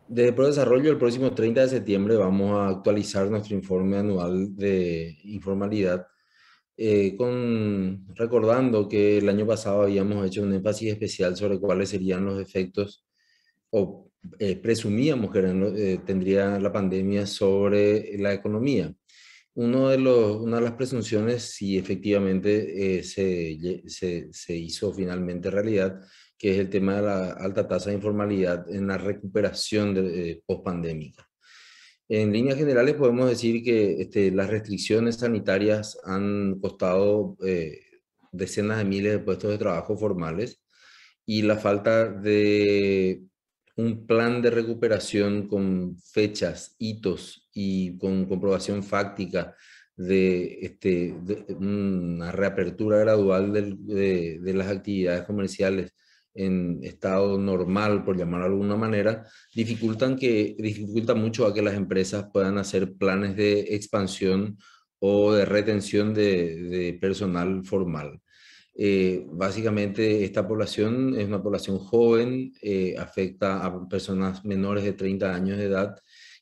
Desde ProDesarrollo, el próximo 30 de septiembre vamos a actualizar nuestro informe anual de informalidad, recordando que el año pasado habíamos hecho un énfasis especial sobre cuáles serían los efectos o presumíamos que tendría la pandemia sobre la economía. Una de las presunciones, si efectivamente se hizo finalmente realidad, que es el tema de la alta tasa de informalidad en la recuperación post-pandémica. En líneas generales podemos decir que las restricciones sanitarias han costado decenas de miles de puestos de trabajo formales, y la falta de un plan de recuperación con fechas, hitos y con comprobación fáctica de una reapertura gradual de las actividades comerciales en estado normal, por llamarlo de alguna manera, dificulta mucho a que las empresas puedan hacer planes de expansión o de retención de personal formal. Básicamente esta población es una población joven, afecta a personas menores de 30 años de edad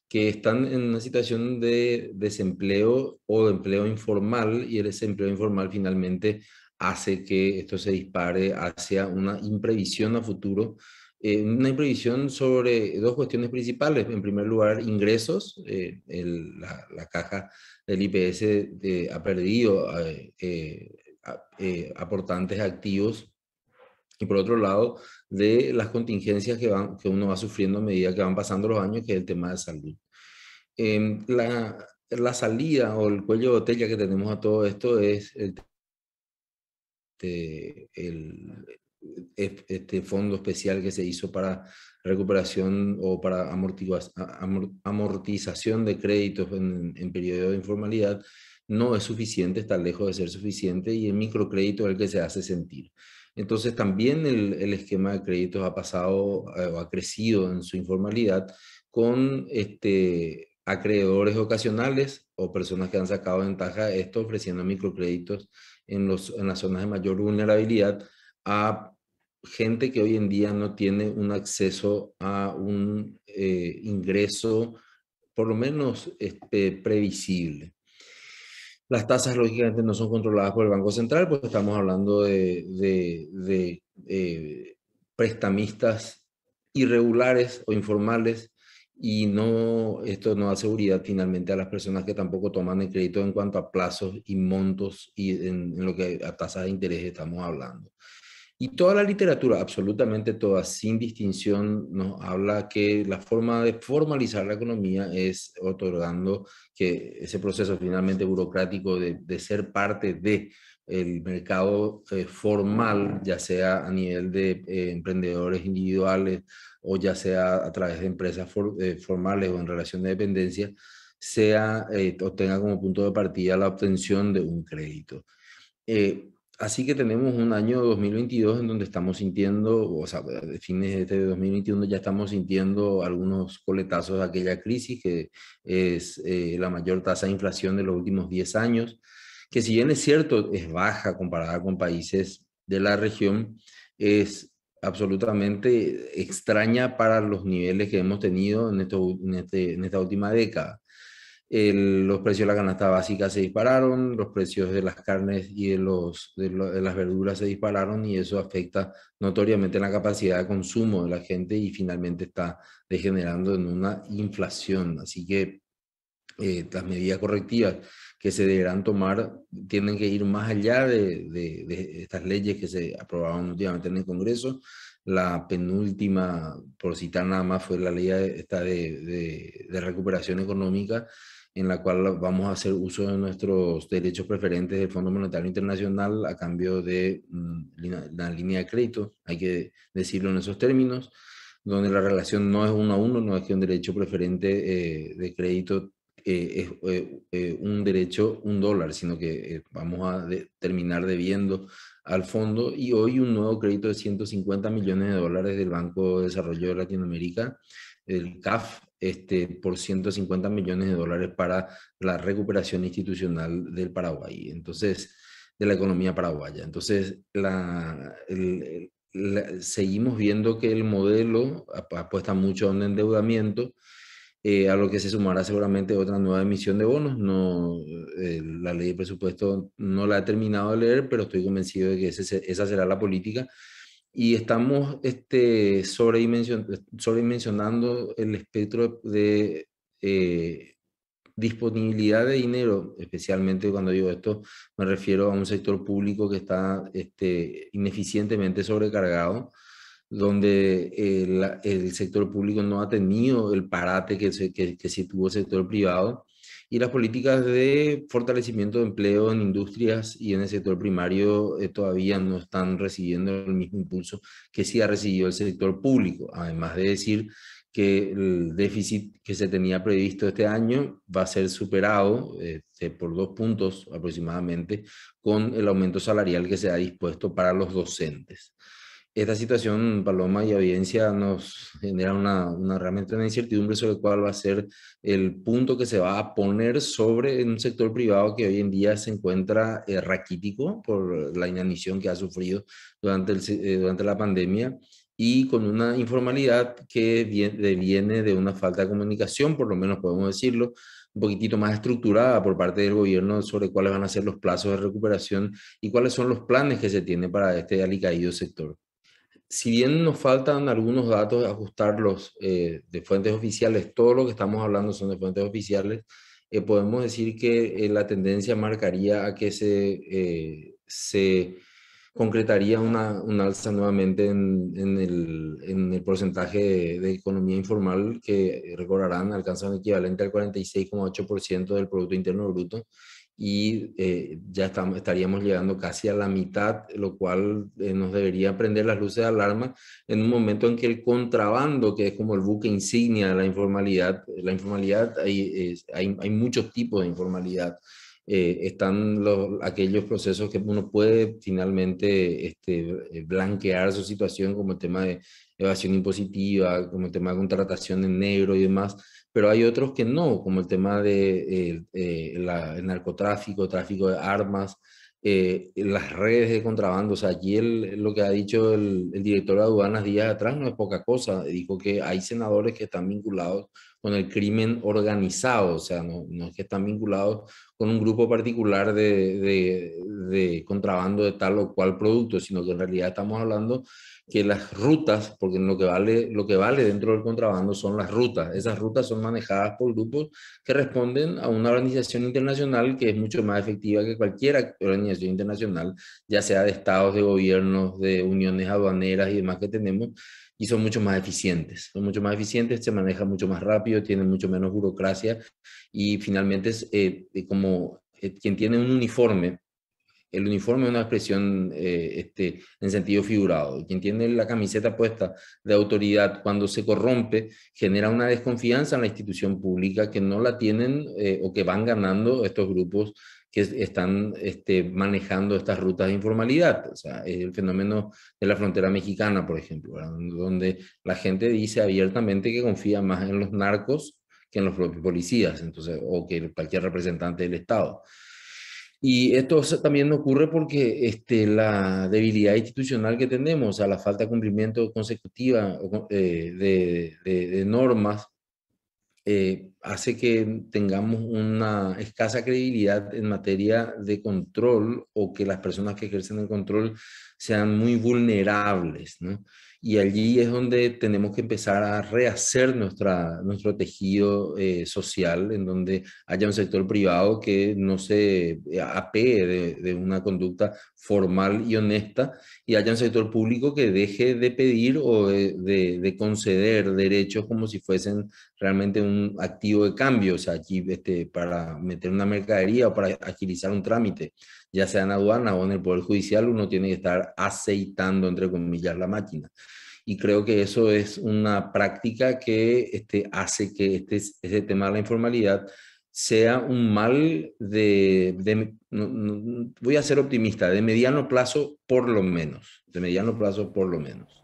que están en una situación de desempleo o de empleo informal, y el desempleo informal finalmente hace que esto se dispare hacia una imprevisión a futuro, una imprevisión sobre dos cuestiones principales. En primer lugar, ingresos. La caja del IPS ha perdido aportantes activos, y por otro lado, de las contingencias que uno va sufriendo a medida que van pasando los años, que es el tema de salud. La salida o el cuello de botella que tenemos a todo esto es el, este fondo especial que se hizo para recuperación o para amortización de créditos en periodo de informalidad. No es suficiente, está lejos de ser suficiente, y el microcrédito es el que se hace sentir. Entonces también el esquema de créditos ha pasado o ha crecido en su informalidad con acreedores ocasionales o personas que han sacado ventaja de esto ofreciendo microcréditos en las zonas de mayor vulnerabilidad a gente que hoy en día no tiene un acceso a un ingreso por lo menos previsible. Las tasas lógicamente no son controladas por el Banco Central, porque estamos hablando de prestamistas irregulares o informales, y esto no da seguridad finalmente a las personas que tampoco toman el crédito en cuanto a plazos y montos, y en lo que a tasas de interés estamos hablando. Y toda la literatura, absolutamente toda, sin distinción, nos habla que la forma de formalizar la economía es otorgando que ese proceso finalmente burocrático de ser parte de el mercado formal, ya sea a nivel de emprendedores individuales o ya sea a través de empresas formales o en relación de dependencia, o tenga como punto de partida la obtención de un crédito. Así que tenemos un año 2022 en donde estamos sintiendo, o sea, de fines de este 2021 ya estamos sintiendo algunos coletazos de aquella crisis, que es la mayor tasa de inflación de los últimos 10 años, que si bien es cierto, es baja comparada con países de la región, es absolutamente extraña para los niveles que hemos tenido en esta última década. Los precios de la canasta básica se dispararon, los precios de las carnes y de las verduras se dispararon, y eso afecta notoriamente la capacidad de consumo de la gente y finalmente está degenerando en una inflación. Así que las medidas correctivas que se deberán tomar tienen que ir más allá de estas leyes que se aprobaron últimamente en el Congreso. La penúltima, por citar nada más, fue la ley esta de recuperación económica, en la cual vamos a hacer uso de nuestros derechos preferentes del Fondo Monetario Internacional a cambio de la línea de crédito, hay que decirlo en esos términos, donde la relación no es uno a uno, no es que un derecho preferente de crédito es un derecho, un dólar, sino que vamos a terminar debiendo al fondo. Y hoy un nuevo crédito de 150 millones de dólares del Banco de Desarrollo de Latinoamérica, el CAF, por 150 millones de dólares para la recuperación institucional del Paraguay, entonces, de la economía paraguaya. Entonces, seguimos viendo que el modelo apuesta mucho a un endeudamiento, a lo que se sumará seguramente otra nueva emisión de bonos. No, la ley de presupuesto no la he terminado de leer, pero estoy convencido de que esa será la política. Y estamos sobredimensionando el espectro de disponibilidad de dinero, especialmente cuando digo esto, me refiero a un sector público que está ineficientemente sobrecargado, donde el sector público no ha tenido el parate que sí tuvo el sector privado, y las políticas de fortalecimiento de empleo en industrias y en el sector primario todavía no están recibiendo el mismo impulso que sí ha recibido el sector público, además de decir que el déficit que se tenía previsto este año va a ser superado por 2 puntos aproximadamente con el aumento salarial que se ha dispuesto para los docentes. Esta situación, Paloma y audiencia, nos genera realmente una incertidumbre sobre cuál va a ser el punto que se va a poner sobre un sector privado que hoy en día se encuentra raquítico por la inanición que ha sufrido durante la pandemia, y con una informalidad que viene de una falta de comunicación, por lo menos podemos decirlo, un poquitito más estructurada por parte del gobierno sobre cuáles van a ser los plazos de recuperación y cuáles son los planes que se tienen para este alicaído sector. Si bien nos faltan algunos datos, ajustarlos de fuentes oficiales, todo lo que estamos hablando son de fuentes oficiales, podemos decir que la tendencia marcaría a que se concretaría un alza nuevamente en el porcentaje de economía informal, que recordarán alcanza un equivalente al 46,8% del Producto Interno Bruto, y ya estaríamos llegando casi a la mitad, lo cual nos debería prender las luces de alarma en un momento en que el contrabando, que es como el buque insignia de la informalidad, hay muchos tipos de informalidad. Están aquellos procesos que uno puede finalmente blanquear su situación, como el tema de evasión impositiva, como el tema de contratación en negro y demás, pero hay otros que no, como el tema de el narcotráfico, tráfico de armas, las redes de contrabando. O sea, allí lo que ha dicho el director de aduanas días atrás no es poca cosa. Dijo que hay senadores que están vinculados con el crimen organizado, o sea, no es que están vinculados con un grupo particular de contrabando de tal o cual producto, sino que en realidad estamos hablando que las rutas, porque lo que vale dentro del contrabando son las rutas. Esas rutas son manejadas por grupos que responden a una organización internacional que es mucho más efectiva que cualquier organización internacional, ya sea de estados, de gobiernos, de uniones aduaneras y demás que tenemos, y son mucho más eficientes. Son mucho más eficientes, se maneja mucho más rápido, tienen mucho menos burocracia, y finalmente es como quien tiene un uniforme. El uniforme es una expresión en sentido figurado. Quien tiene la camiseta puesta de autoridad, cuando se corrompe, genera una desconfianza en la institución pública que no la tienen o que van ganando estos grupos que están manejando estas rutas de informalidad. O sea, es el fenómeno de la frontera mexicana, por ejemplo, ¿verdad? Donde la gente dice abiertamente que confía más en los narcos que en los propios policías, entonces, o que cualquier representante del Estado. Y esto también ocurre porque la debilidad institucional que tenemos, a la falta de cumplimiento consecutiva de normas, hace que tengamos una escasa credibilidad en materia de control, o que las personas que ejercen el control sean muy vulnerables, ¿no? Y allí es donde tenemos que empezar a rehacer nuestro tejido social, en donde haya un sector privado que no se apee de una conducta formal y honesta, y haya un sector público que deje de pedir o de conceder derechos como si fuesen realmente un activo de cambio. O sea, aquí para meter una mercadería o para agilizar un trámite, ya sea en aduana o en el Poder Judicial, uno tiene que estar aceitando, entre comillas, la máquina. Y creo que eso es una práctica que hace que este tema de la informalidad sea un mal voy a ser optimista, de mediano plazo por lo menos, de mediano plazo por lo menos.